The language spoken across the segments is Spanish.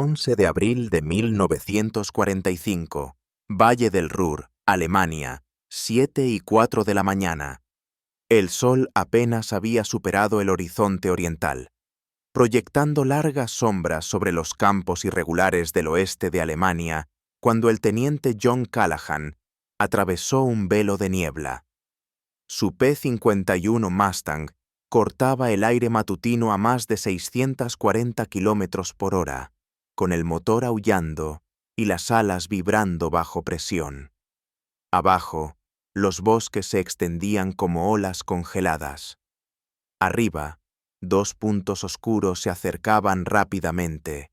11 de abril de 1945, Valle del Ruhr, Alemania, 7:04 de la mañana. El sol apenas había superado el horizonte oriental, proyectando largas sombras sobre los campos irregulares del oeste de Alemania, cuando el teniente John Callahan atravesó un velo de niebla. Su P-51 Mustang cortaba el aire matutino a más de 640 kilómetros por hora, con el motor aullando y las alas vibrando bajo presión. Abajo, los bosques se extendían como olas congeladas. Arriba, dos puntos oscuros se acercaban rápidamente.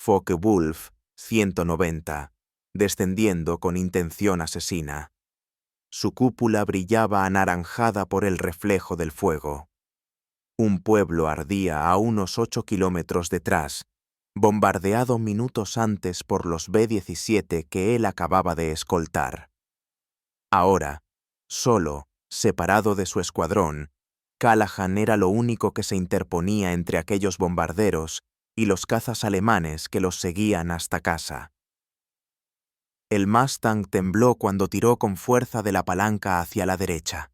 Focke-Wulf 190, descendiendo con intención asesina. Su cúpula brillaba anaranjada por el reflejo del fuego. Un pueblo ardía a unos 8 kilómetros detrás, bombardeado minutos antes por los B-17 que él acababa de escoltar. Ahora, solo, separado de su escuadrón, Callahan era lo único que se interponía entre aquellos bombarderos y los cazas alemanes que los seguían hasta casa. El Mustang tembló cuando tiró con fuerza de la palanca hacia la derecha.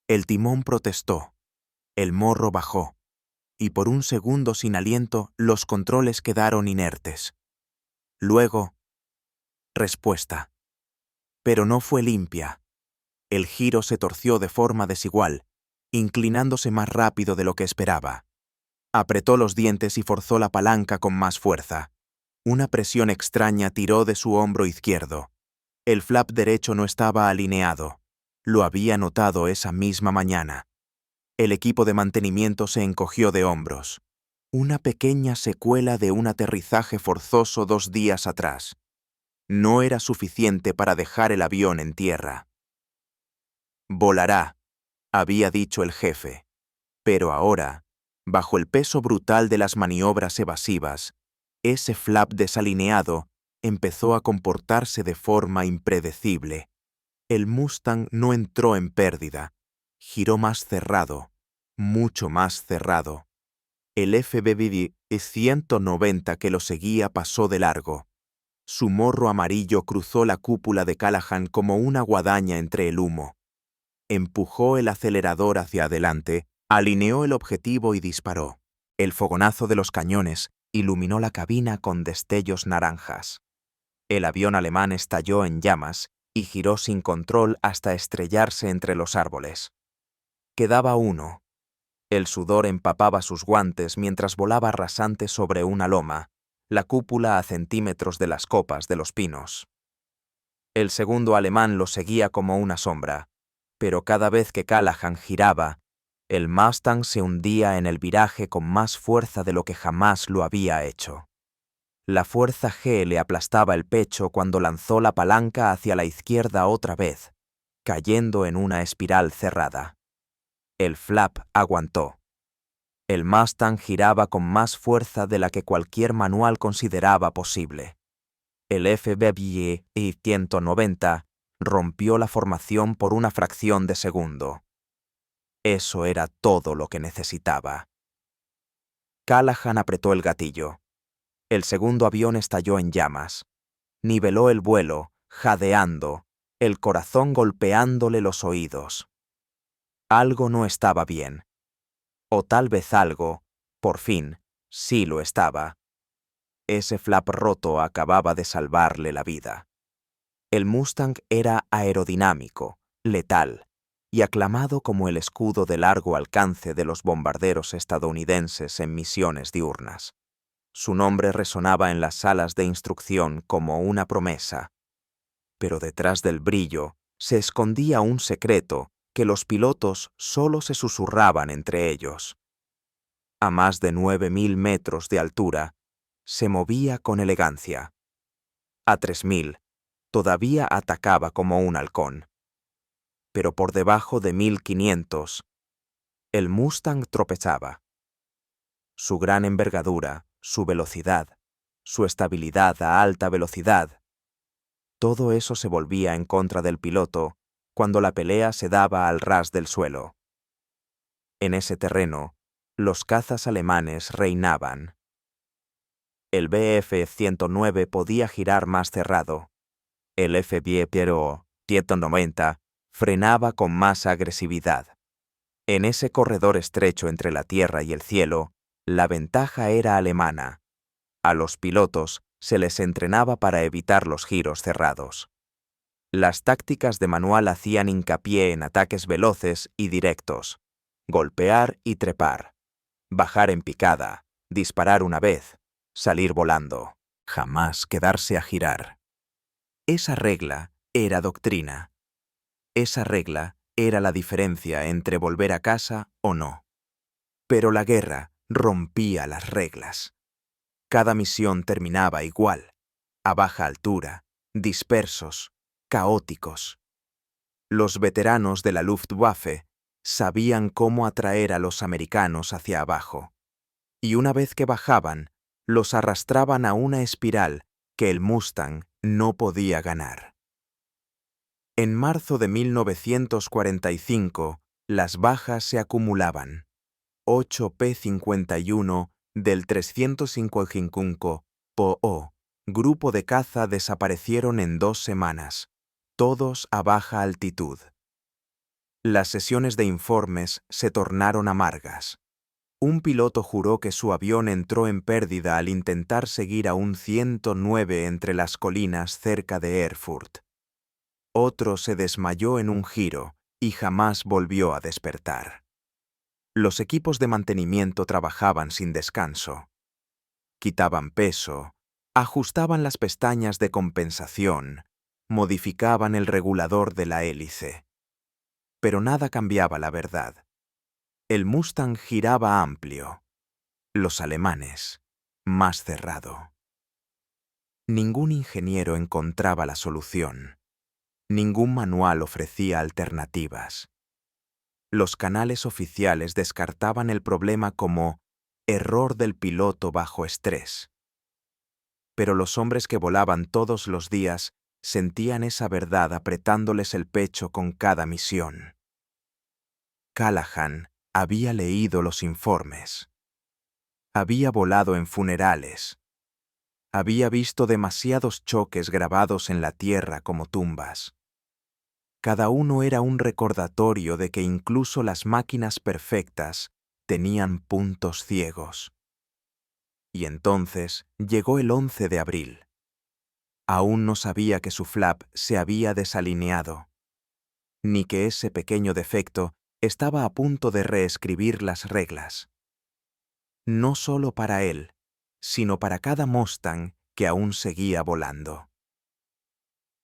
El timón protestó, el morro bajó, y por un segundo sin aliento los controles quedaron inertes. Luego, respuesta. Pero no fue limpia. El giro se torció de forma desigual, inclinándose más rápido de lo que esperaba. Apretó los dientes y forzó la palanca con más fuerza. Una presión extraña tiró de su hombro izquierdo. El flap derecho no estaba alineado. Lo había notado esa misma mañana. El equipo de mantenimiento se encogió de hombros. Una pequeña secuela de un aterrizaje forzoso 2 días atrás. No era suficiente para dejar el avión en tierra. Volará, había dicho el jefe. Pero ahora, bajo el peso brutal de las maniobras evasivas, ese flap desalineado empezó a comportarse de forma impredecible. El Mustang no entró en pérdida. Giró más cerrado, mucho más cerrado. El FBB-190 que lo seguía pasó de largo. Su morro amarillo cruzó la cúpula de Callahan como una guadaña entre el humo. Empujó el acelerador hacia adelante, alineó el objetivo y disparó. El fogonazo de los cañones iluminó la cabina con destellos naranjas. El avión alemán estalló en llamas y giró sin control hasta estrellarse entre los árboles. Quedaba uno. El sudor empapaba sus guantes mientras volaba rasante sobre una loma, la cúpula a centímetros de las copas de los pinos. El segundo alemán lo seguía como una sombra, pero cada vez que Callahan giraba, el Mustang se hundía en el viraje con más fuerza de lo que jamás lo había hecho. La fuerza G le aplastaba el pecho cuando lanzó la palanca hacia la izquierda otra vez, cayendo en una espiral cerrada. El flap aguantó. El Mustang giraba con más fuerza de la que cualquier manual consideraba posible. El FBB-190 rompió la formación por una fracción de segundo. Eso era todo lo que necesitaba. Callahan apretó el gatillo. El segundo avión estalló en llamas. Niveló el vuelo, jadeando, el corazón golpeándole los oídos. Algo no estaba bien. O tal vez algo, por fin, sí lo estaba. Ese flap roto acababa de salvarle la vida. El Mustang era aerodinámico, letal, y aclamado como el escudo de largo alcance de los bombarderos estadounidenses en misiones diurnas. Su nombre resonaba en las salas de instrucción como una promesa. Pero detrás del brillo se escondía un secreto que los pilotos solo se susurraban entre ellos. A más de 9.000 metros de altura, se movía con elegancia. A 3.000, todavía atacaba como un halcón. Pero por debajo de 1.500, el Mustang tropezaba. Su gran envergadura, su velocidad, su estabilidad a alta velocidad, todo eso se volvía en contra del piloto cuando la pelea se daba al ras del suelo. En ese terreno, los cazas alemanes reinaban. El BF-109 podía girar más cerrado. El FB-190 frenaba con más agresividad. En ese corredor estrecho entre la tierra y el cielo, la ventaja era alemana. A los pilotos se les entrenaba para evitar los giros cerrados. Las tácticas de manual hacían hincapié en ataques veloces y directos, golpear y trepar, bajar en picada, disparar una vez, salir volando, jamás quedarse a girar. Esa regla era doctrina. Esa regla era la diferencia entre volver a casa o no. Pero la guerra rompía las reglas. Cada misión terminaba igual, a baja altura, dispersos, caóticos. Los veteranos de la Luftwaffe sabían cómo atraer a los americanos hacia abajo, y una vez que bajaban, los arrastraban a una espiral que el Mustang no podía ganar. En marzo de 1945, las bajas se acumulaban. 8 P-51 del 355 POO, grupo de caza, desaparecieron en 2 semanas, todos a baja altitud. Las sesiones de informes se tornaron amargas. Un piloto juró que su avión entró en pérdida al intentar seguir a un 109 entre las colinas cerca de Erfurt. Otro se desmayó en un giro y jamás volvió a despertar. Los equipos de mantenimiento trabajaban sin descanso. Quitaban peso, ajustaban las pestañas de compensación, modificaban el regulador de la hélice. Pero nada cambiaba la verdad. El Mustang giraba amplio. Los alemanes, más cerrado. Ningún ingeniero encontraba la solución. Ningún manual ofrecía alternativas. Los canales oficiales descartaban el problema como error del piloto bajo estrés. Pero los hombres que volaban todos los días sentían esa verdad apretándoles el pecho con cada misión. Callahan había leído los informes. Había volado en funerales. Había visto demasiados choques grabados en la tierra como tumbas. Cada uno era un recordatorio de que incluso las máquinas perfectas tenían puntos ciegos. Y entonces llegó el 11 de abril. Aún no sabía que su flap se había desalineado, ni que ese pequeño defecto estaba a punto de reescribir las reglas. No solo para él, sino para cada Mustang que aún seguía volando.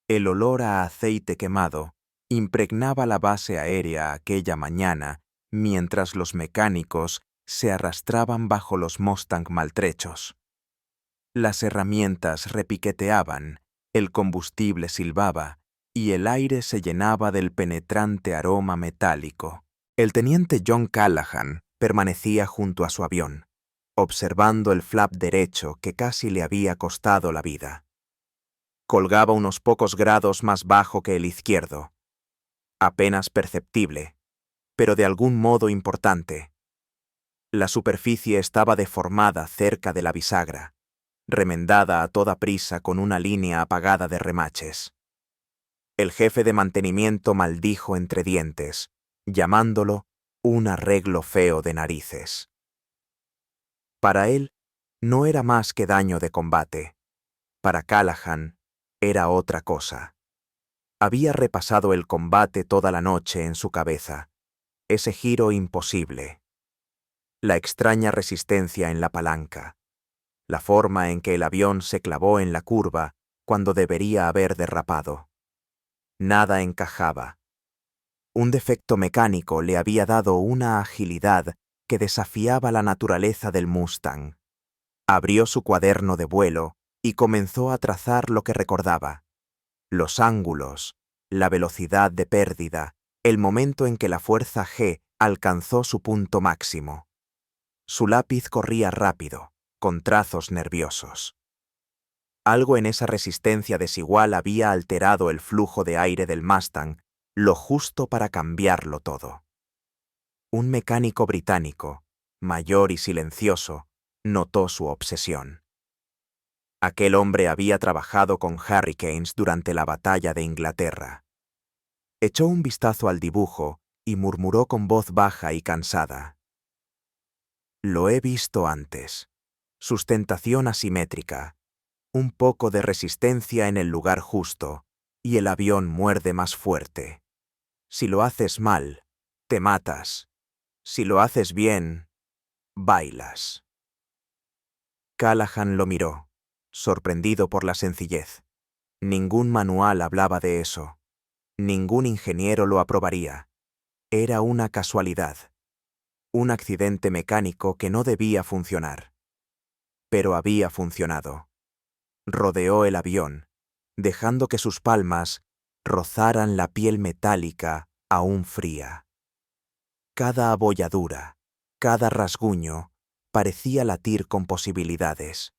El olor a aceite quemado impregnaba la base aérea aquella mañana mientras los mecánicos se arrastraban bajo los Mustang maltrechos. Las herramientas repiqueteaban, el combustible silbaba y el aire se llenaba del penetrante aroma metálico. El teniente John Callahan permanecía junto a su avión, observando el flap derecho que casi le había costado la vida. Colgaba unos pocos grados más bajo que el izquierdo, apenas perceptible, pero de algún modo importante. La superficie estaba deformada cerca de la bisagra, remendada a toda prisa con una línea apagada de remaches. El jefe de mantenimiento maldijo entre dientes, llamándolo un arreglo feo de narices. Para él, no era más que daño de combate. Para Callahan, era otra cosa. Había repasado el combate toda la noche en su cabeza, ese giro imposible. La extraña resistencia en la palanca, la forma en que el avión se clavó en la curva cuando debería haber derrapado. Nada encajaba. Un defecto mecánico le había dado una agilidad que desafiaba la naturaleza del Mustang. Abrió su cuaderno de vuelo y comenzó a trazar lo que recordaba: los ángulos, la velocidad de pérdida, el momento en que la fuerza G alcanzó su punto máximo. Su lápiz corría rápido, con trazos nerviosos. Algo en esa resistencia desigual había alterado el flujo de aire del Mustang, lo justo para cambiarlo todo. Un mecánico británico, mayor y silencioso, notó su obsesión. Aquel hombre había trabajado con Hurricanes durante la batalla de Inglaterra. Echó un vistazo al dibujo y murmuró con voz baja y cansada. Lo he visto antes. Sustentación asimétrica. Un poco de resistencia en el lugar justo, y el avión muerde más fuerte. Si lo haces mal, te matas. Si lo haces bien, bailas. Callahan lo miró, sorprendido por la sencillez. Ningún manual hablaba de eso. Ningún ingeniero lo aprobaría. Era una casualidad. Un accidente mecánico que no debía funcionar. Pero había funcionado. Rodeó el avión, dejando que sus palmas rozaran la piel metálica aún fría. Cada abolladura, cada rasguño, parecía latir con posibilidades.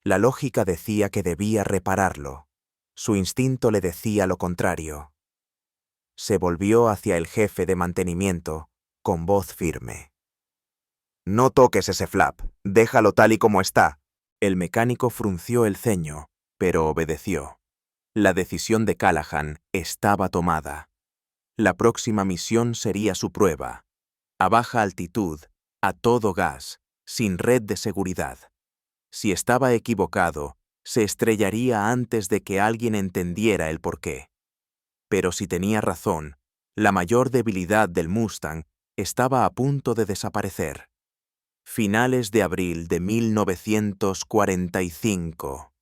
La lógica decía que debía repararlo. Su instinto le decía lo contrario. Se volvió hacia el jefe de mantenimiento, con voz firme. «No toques ese flap, déjalo tal y como está». El mecánico frunció el ceño, pero obedeció. La decisión de Callahan estaba tomada. La próxima misión sería su prueba. A baja altitud, a todo gas, sin red de seguridad. Si estaba equivocado, se estrellaría antes de que alguien entendiera el porqué. Pero si tenía razón, la mayor debilidad del Mustang estaba a punto de desaparecer. Finales de abril de 1945.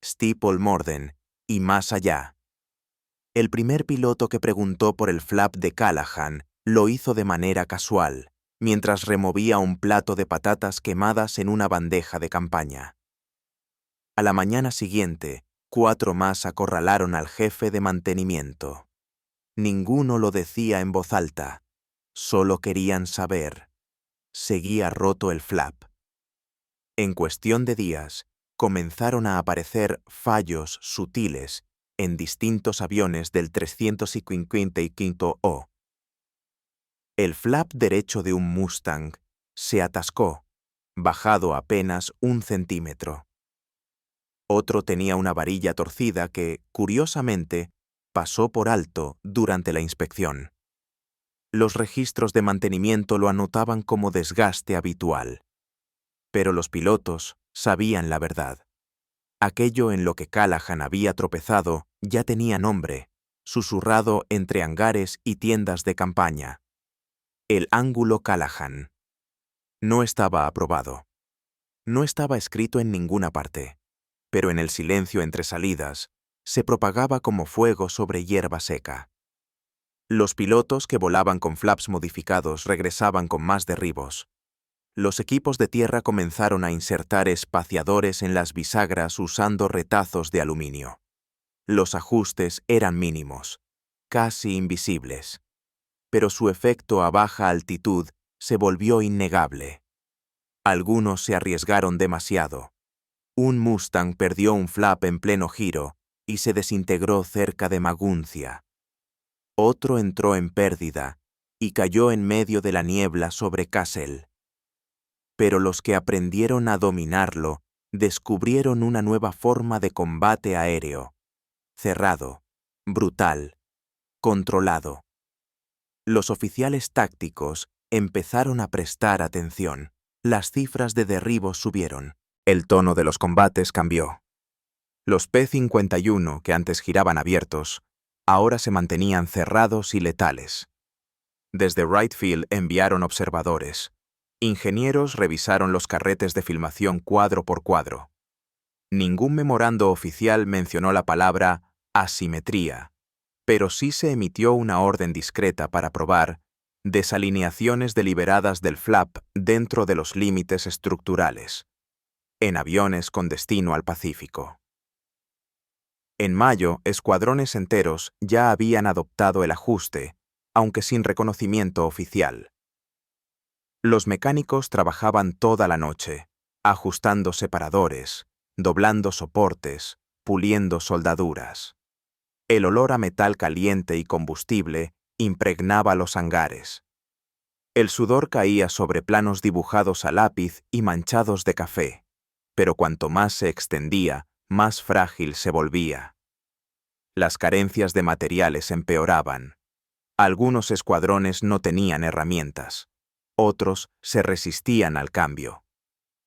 Steeple Morden y más allá. El primer piloto que preguntó por el flap de Callahan lo hizo de manera casual, mientras removía un plato de patatas quemadas en una bandeja de campaña. A la mañana siguiente, 4 más acorralaron al jefe de mantenimiento. Ninguno lo decía en voz alta, solo querían saber. Seguía roto el flap. En cuestión de días, comenzaron a aparecer fallos sutiles en distintos aviones del 355 El flap derecho de un Mustang se atascó, bajado apenas 1 centímetro. Otro tenía una varilla torcida que, curiosamente, pasó por alto durante la inspección. Los registros de mantenimiento lo anotaban como desgaste habitual. Pero los pilotos sabían la verdad. Aquello en lo que Callahan había tropezado ya tenía nombre, susurrado entre hangares y tiendas de campaña. El ángulo Callahan. No estaba aprobado. No estaba escrito en ninguna parte, pero en el silencio entre salidas se propagaba como fuego sobre hierba seca. Los pilotos que volaban con flaps modificados regresaban con más derribos. Los equipos de tierra comenzaron a insertar espaciadores en las bisagras usando retazos de aluminio. Los ajustes eran mínimos, casi invisibles, pero su efecto a baja altitud se volvió innegable. Algunos se arriesgaron demasiado. Un Mustang perdió un flap en pleno giro y se desintegró cerca de Maguncia. Otro entró en pérdida y cayó en medio de la niebla sobre Kassel. Pero los que aprendieron a dominarlo descubrieron una nueva forma de combate aéreo, cerrado, brutal, controlado. Los oficiales tácticos empezaron a prestar atención. Las cifras de derribos subieron. El tono de los combates cambió. Los P-51, que antes giraban abiertos, ahora se mantenían cerrados y letales. Desde Wright Field enviaron observadores. Ingenieros revisaron los carretes de filmación cuadro por cuadro. Ningún memorando oficial mencionó la palabra asimetría, pero sí se emitió una orden discreta para probar desalineaciones deliberadas del flap dentro de los límites estructurales, en aviones con destino al Pacífico. En mayo, escuadrones enteros ya habían adoptado el ajuste, aunque sin reconocimiento oficial. Los mecánicos trabajaban toda la noche, ajustando separadores, doblando soportes, puliendo soldaduras. El olor a metal caliente y combustible impregnaba los hangares. El sudor caía sobre planos dibujados a lápiz y manchados de café, pero cuanto más se extendía, más frágil se volvía. Las carencias de materiales empeoraban. Algunos escuadrones no tenían herramientas. Otros se resistían al cambio.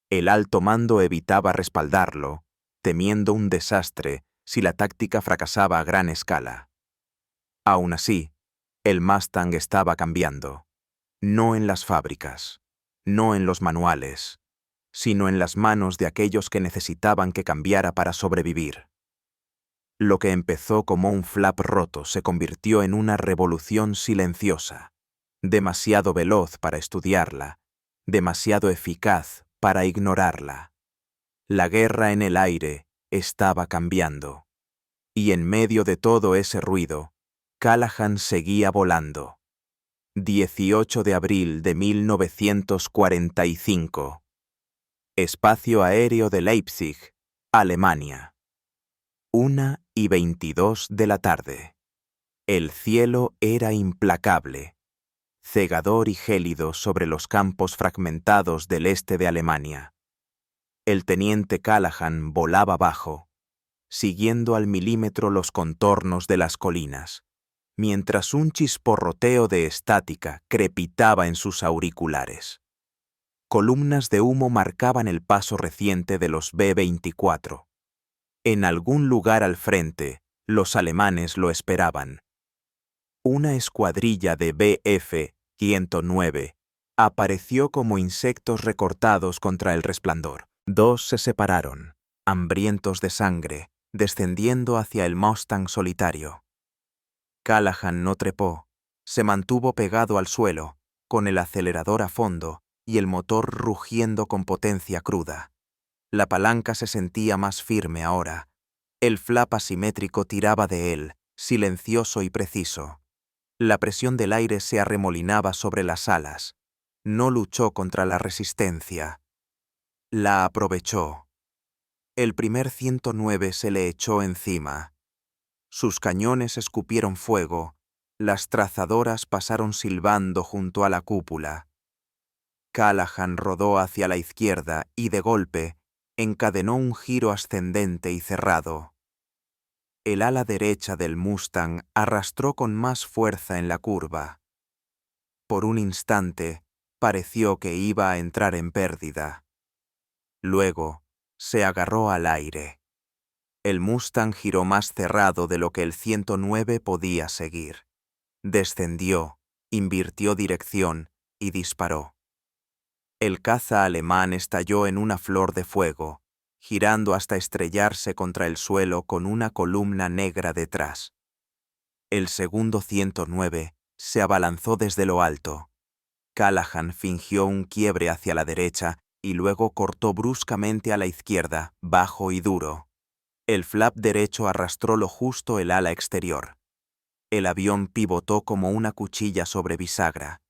El alto mando evitaba respaldarlo, temiendo un desastre si la táctica fracasaba a gran escala. Aún así, el Mustang estaba cambiando. No en las fábricas, no en los manuales, sino en las manos de aquellos que necesitaban que cambiara para sobrevivir. Lo que empezó como un flap roto se convirtió en una revolución silenciosa, demasiado veloz para estudiarla, demasiado eficaz para ignorarla. La guerra en el aire estaba cambiando. Y en medio de todo ese ruido, Callahan seguía volando. 18 de abril de 1945. Espacio aéreo de Leipzig, Alemania. 1:22 de la tarde. El cielo era implacable, cegador y gélido sobre los campos fragmentados del este de Alemania. El teniente Callahan volaba bajo, siguiendo al milímetro los contornos de las colinas, mientras un chisporroteo de estática crepitaba en sus auriculares. Columnas de humo marcaban el paso reciente de los B-24. En algún lugar al frente, los alemanes lo esperaban. Una escuadrilla de Bf-109 apareció como insectos recortados contra el resplandor. Dos se separaron, hambrientos de sangre, descendiendo hacia el Mustang solitario. Callahan no trepó, se mantuvo pegado al suelo, con el acelerador a fondo y el motor rugiendo con potencia cruda. La palanca se sentía más firme ahora. El flap asimétrico tiraba de él, silencioso y preciso. La presión del aire se arremolinaba sobre las alas. No luchó contra la resistencia. La aprovechó. El primer 109 se le echó encima. Sus cañones escupieron fuego. Las trazadoras pasaron silbando junto a la cúpula. Callahan rodó hacia la izquierda y, de golpe, encadenó un giro ascendente y cerrado. El ala derecha del Mustang arrastró con más fuerza en la curva. Por un instante, pareció que iba a entrar en pérdida. Luego, se agarró al aire. El Mustang giró más cerrado de lo que el 109 podía seguir. Descendió, invirtió dirección y disparó. El caza alemán estalló en una flor de fuego, girando hasta estrellarse contra el suelo con una columna negra detrás. El segundo 109 se abalanzó desde lo alto. Callahan fingió un quiebre hacia la derecha y luego cortó bruscamente a la izquierda, bajo y duro. El flap derecho arrastró lo justo el ala exterior. El avión pivotó como una cuchilla sobre bisagra.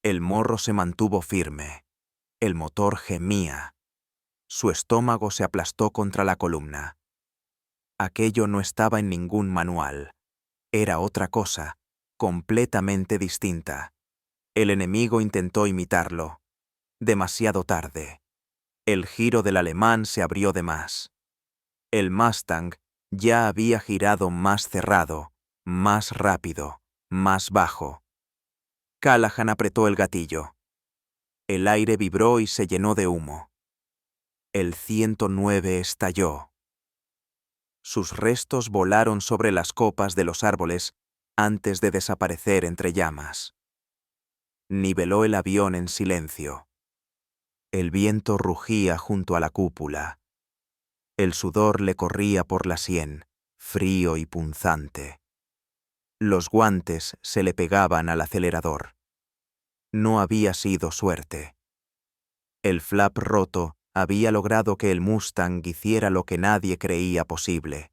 El morro se mantuvo firme. El motor gemía. Su estómago se aplastó contra la columna. Aquello no estaba en ningún manual. Era otra cosa, completamente distinta. El enemigo intentó imitarlo. Demasiado tarde. El giro del alemán se abrió de más. El Mustang ya había girado más cerrado, más rápido, más bajo. Callahan apretó el gatillo. El aire vibró y se llenó de humo. El 109 estalló. Sus restos volaron sobre las copas de los árboles antes de desaparecer entre llamas. Niveló el avión en silencio. El viento rugía junto a la cúpula. El sudor le corría por la sien, frío y punzante. Los guantes se le pegaban al acelerador. No había sido suerte. El flap roto había logrado que el Mustang hiciera lo que nadie creía posible: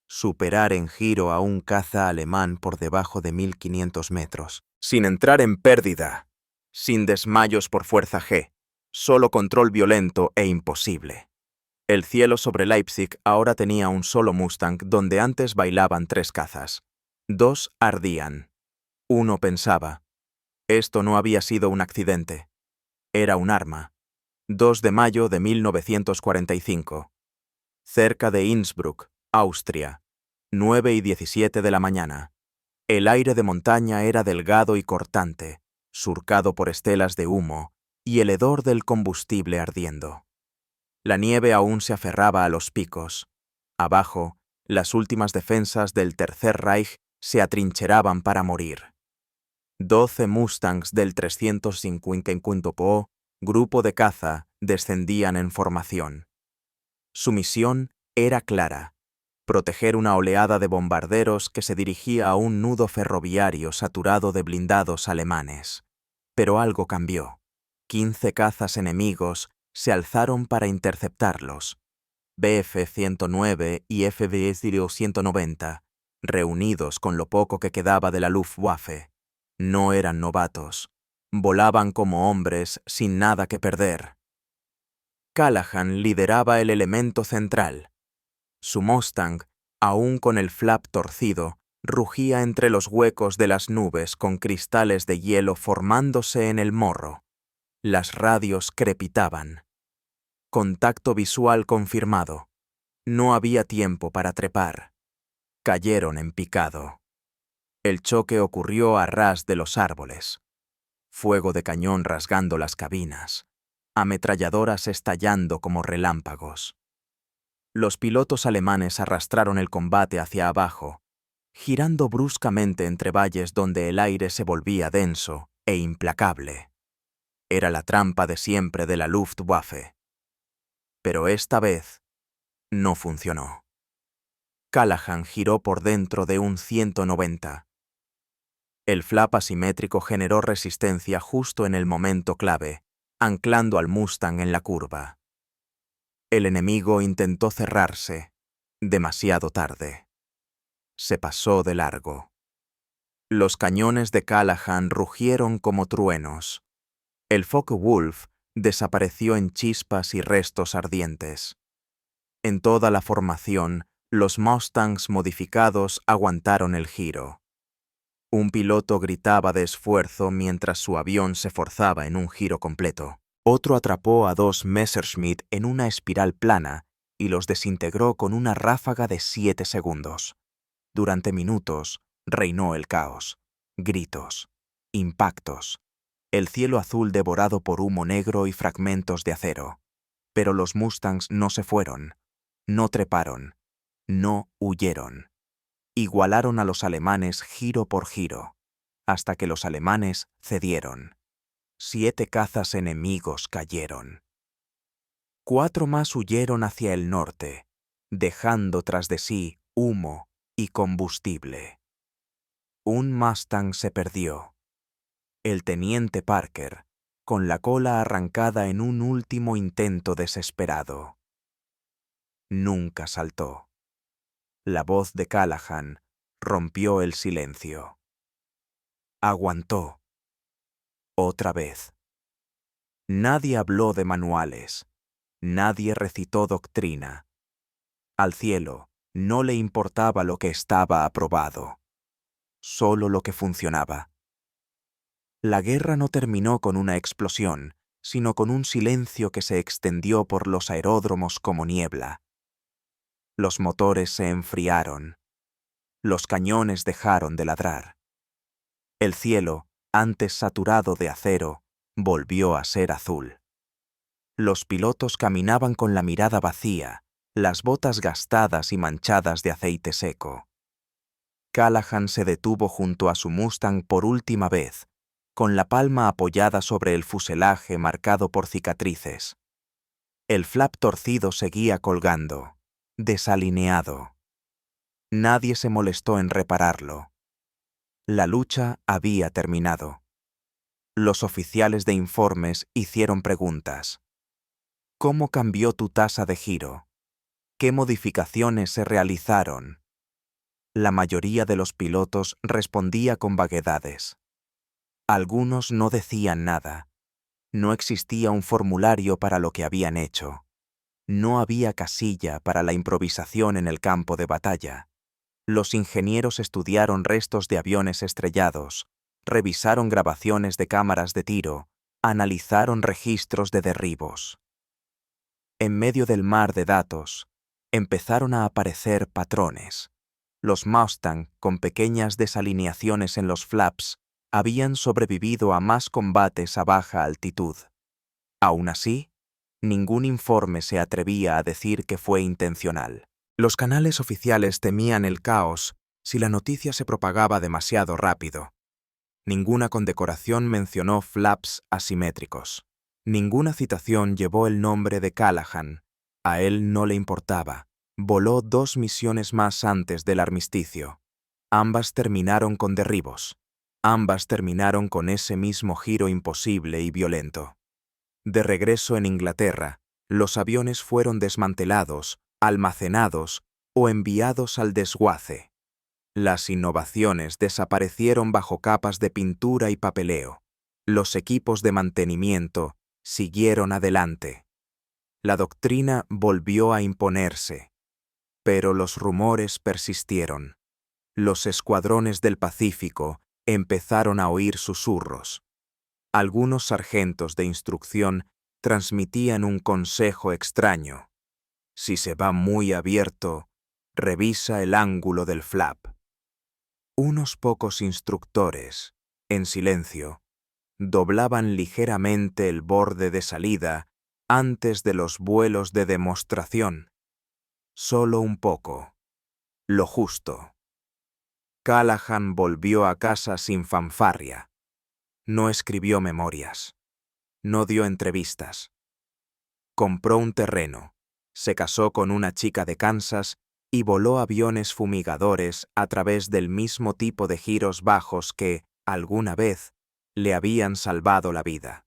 superar en giro a un caza alemán por debajo de 1500 metros. Sin entrar en pérdida, sin desmayos por fuerza G, solo control violento e imposible. El cielo sobre Leipzig ahora tenía un solo Mustang donde antes bailaban 3 cazas. 2 ardían. Uno pensaba: esto no había sido un accidente. Era un arma. 2 de mayo de 1945. Cerca de Innsbruck, Austria. 9:17 de la mañana. El aire de montaña era delgado y cortante, surcado por estelas de humo y el hedor del combustible ardiendo. La nieve aún se aferraba a los picos. Abajo, las últimas defensas del Tercer Reich se atrincheraban para morir. 12 Mustangs del 355 Po, grupo de caza, descendían en formación. Su misión era clara: proteger una oleada de bombarderos que se dirigía a un nudo ferroviario saturado de blindados alemanes. Pero algo cambió. 15 cazas enemigos se alzaron para interceptarlos. Bf-109 y Fb-190, reunidos con lo poco que quedaba de la Luftwaffe. No eran novatos. Volaban como hombres sin nada que perder. Callahan lideraba el elemento central. Su Mustang, aún con el flap torcido, rugía entre los huecos de las nubes con cristales de hielo formándose en el morro. Las radios crepitaban. Contacto visual confirmado. No había tiempo para trepar. Cayeron en picado. El choque ocurrió a ras de los árboles. Fuego de cañón rasgando las cabinas. Ametralladoras estallando como relámpagos. Los pilotos alemanes arrastraron el combate hacia abajo, girando bruscamente entre valles donde el aire se volvía denso e implacable. Era la trampa de siempre de la Luftwaffe. Pero esta vez no funcionó. Callahan giró por dentro de un 190. El flap asimétrico generó resistencia justo en el momento clave, anclando al Mustang en la curva. El enemigo intentó cerrarse, demasiado tarde. Se pasó de largo. Los cañones de Callahan rugieron como truenos. El Focke-Wulf desapareció en chispas y restos ardientes. En toda la formación, los Mustangs modificados aguantaron el giro. Un piloto gritaba de esfuerzo mientras su avión se forzaba en un giro completo. Otro atrapó a 2 Messerschmitt en una espiral plana y los desintegró con una ráfaga de 7 segundos. Durante minutos reinó el caos. Gritos, impactos, el cielo azul devorado por humo negro y fragmentos de acero. Pero los Mustangs no se fueron, no treparon, no huyeron. Igualaron a los alemanes giro por giro, hasta que los alemanes cedieron. 7 cazas enemigos cayeron. 4 más huyeron hacia el norte, dejando tras de sí humo y combustible. Un Mustang se perdió. El teniente Parker, con la cola arrancada en un último intento desesperado. Nunca saltó. La voz de Callahan rompió el silencio. Aguantó. Otra vez. Nadie habló de manuales. Nadie recitó doctrina. Al cielo no le importaba lo que estaba aprobado, solo lo que funcionaba. La guerra no terminó con una explosión, sino con un silencio que se extendió por los aeródromos como niebla. Los motores se enfriaron. Los cañones dejaron de ladrar. El cielo, antes saturado de acero, volvió a ser azul. Los pilotos caminaban con la mirada vacía, las botas gastadas y manchadas de aceite seco. Callahan se detuvo junto a su Mustang por última vez, con la palma apoyada sobre el fuselaje marcado por cicatrices. El flap torcido seguía colgando, desalineado. Nadie se molestó en repararlo. La lucha había terminado. Los oficiales de informes hicieron preguntas. ¿Cómo cambió tu tasa de giro? ¿Qué modificaciones se realizaron? La mayoría de los pilotos respondía con vaguedades. Algunos no decían nada. No existía un formulario para lo que habían hecho. No había casilla para la improvisación en el campo de batalla. Los ingenieros estudiaron restos de aviones estrellados, revisaron grabaciones de cámaras de tiro, analizaron registros de derribos. En medio del mar de datos, empezaron a aparecer patrones. Los Mustang, con pequeñas desalineaciones en los flaps, habían sobrevivido a más combates a baja altitud. Aún así, ningún informe se atrevía a decir que fue intencional. Los canales oficiales temían el caos si la noticia se propagaba demasiado rápido. Ninguna condecoración mencionó flaps asimétricos. Ninguna citación llevó el nombre de Callahan. A él no le importaba. Voló 2 misiones más antes del armisticio. Ambas terminaron con derribos. Ambas terminaron con ese mismo giro imposible y violento. De regreso en Inglaterra, los aviones fueron desmantelados, almacenados o enviados al desguace. Las innovaciones desaparecieron bajo capas de pintura y papeleo. Los equipos de mantenimiento siguieron adelante. La doctrina volvió a imponerse, pero los rumores persistieron. Los escuadrones del Pacífico empezaron a oír susurros. Algunos sargentos de instrucción transmitían un consejo extraño. Si se va muy abierto, revisa el ángulo del flap. Unos pocos instructores, en silencio, doblaban ligeramente el borde de salida antes de los vuelos de demostración. Solo un poco. Lo justo. Callahan volvió a casa sin fanfarria. No escribió memorias. No dio entrevistas. Compró un terreno, se casó con una chica de Kansas y voló aviones fumigadores a través del mismo tipo de giros bajos que, alguna vez, le habían salvado la vida.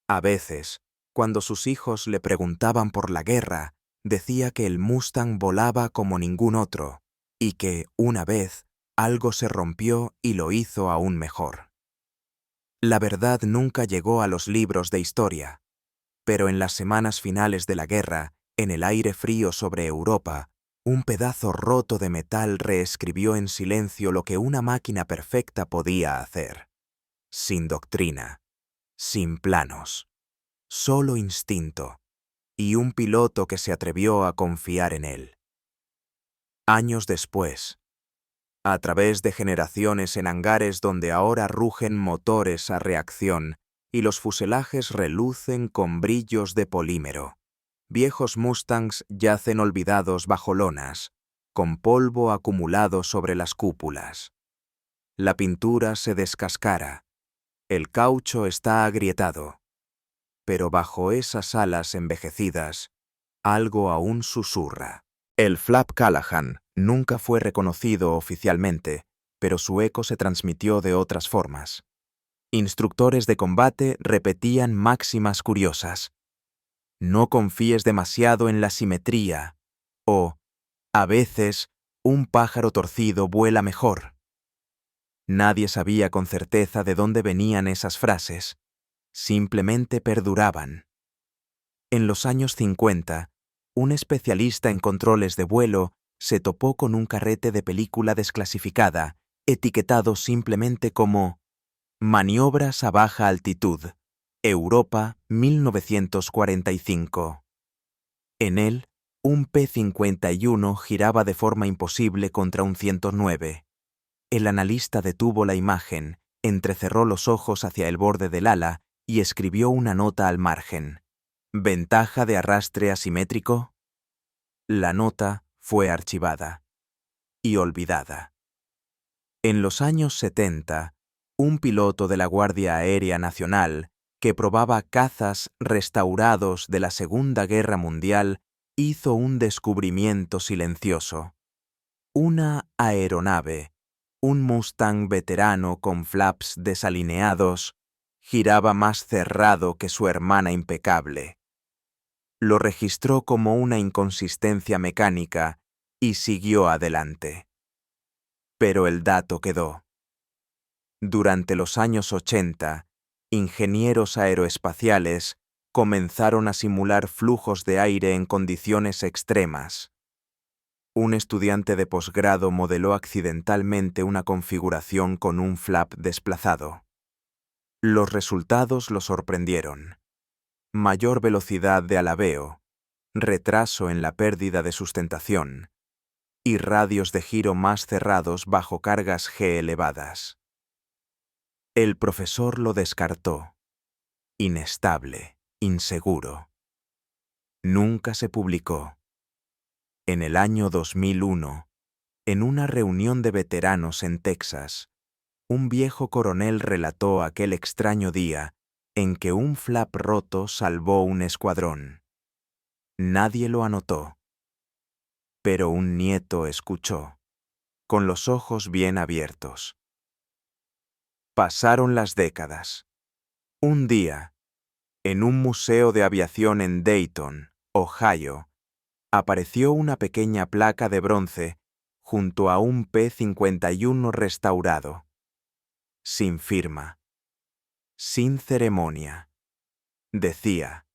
A veces, cuando sus hijos le preguntaban por la guerra, decía que el Mustang volaba como ningún otro y que, una vez, algo se rompió y lo hizo aún mejor. La verdad nunca llegó a los libros de historia, pero en las semanas finales de la guerra, en el aire frío sobre Europa, un pedazo roto de metal reescribió en silencio lo que una máquina perfecta podía hacer. Sin doctrina, sin planos, solo instinto, y un piloto que se atrevió a confiar en él. Años después, a través de generaciones en hangares donde ahora rugen motores a reacción y los fuselajes relucen con brillos de polímero, viejos Mustangs yacen olvidados bajo lonas, con polvo acumulado sobre las cúpulas. La pintura se descascara, el caucho está agrietado, pero bajo esas alas envejecidas, algo aún susurra. El flap Callahan nunca fue reconocido oficialmente, pero su eco se transmitió de otras formas. Instructores de combate repetían máximas curiosas. No confíes demasiado en la simetría, o, a veces, un pájaro torcido vuela mejor. Nadie sabía con certeza de dónde venían esas frases. Simplemente perduraban. En los años 50, un especialista en controles de vuelo se topó con un carrete de película desclasificada, etiquetado simplemente como Maniobras a baja altitud, Europa 1945. En él, un P-51 giraba de forma imposible contra un 109. El analista detuvo la imagen, entrecerró los ojos hacia el borde del ala y escribió una nota al margen. ¿Ventaja de arrastre asimétrico? La nota fue archivada y olvidada. En los años 70, un piloto de la Guardia Aérea Nacional, que probaba cazas restaurados de la Segunda Guerra Mundial, hizo un descubrimiento silencioso. Una aeronave, un Mustang veterano con flaps desalineados, giraba más cerrado que su hermana impecable. Lo registró como una inconsistencia mecánica y siguió adelante. Pero el dato quedó. Durante los años 80, ingenieros aeroespaciales comenzaron a simular flujos de aire en condiciones extremas. Un estudiante de posgrado modeló accidentalmente una configuración con un flap desplazado. Los resultados lo sorprendieron. Mayor velocidad de alabeo, retraso en la pérdida de sustentación y radios de giro más cerrados bajo cargas G elevadas. El profesor lo descartó. Inestable, inseguro. Nunca se publicó. En el año 2001, en una reunión de veteranos en Texas, un viejo coronel relató aquel extraño día en que un flap roto salvó un escuadrón. Nadie lo anotó, pero un nieto escuchó, con los ojos bien abiertos. Pasaron las décadas. Un día, en un museo de aviación en Dayton, Ohio, apareció una pequeña placa de bronce junto a un P-51 restaurado. Sin firma, sin ceremonia. Decía: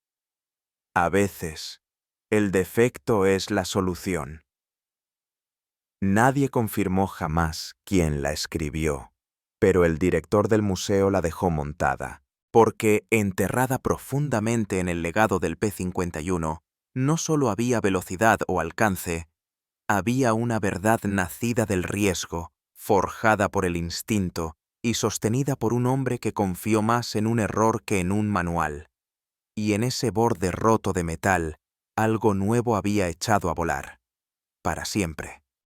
a veces, el defecto es la solución. Nadie confirmó jamás quién la escribió, pero el director del museo la dejó montada, porque, enterrada profundamente en el legado del P-51, no solo había velocidad o alcance, había una verdad nacida del riesgo, forjada por el instinto y sostenida por un hombre que confió más en un error que en un manual. Y en ese borde roto de metal, algo nuevo había echado a volar, para siempre.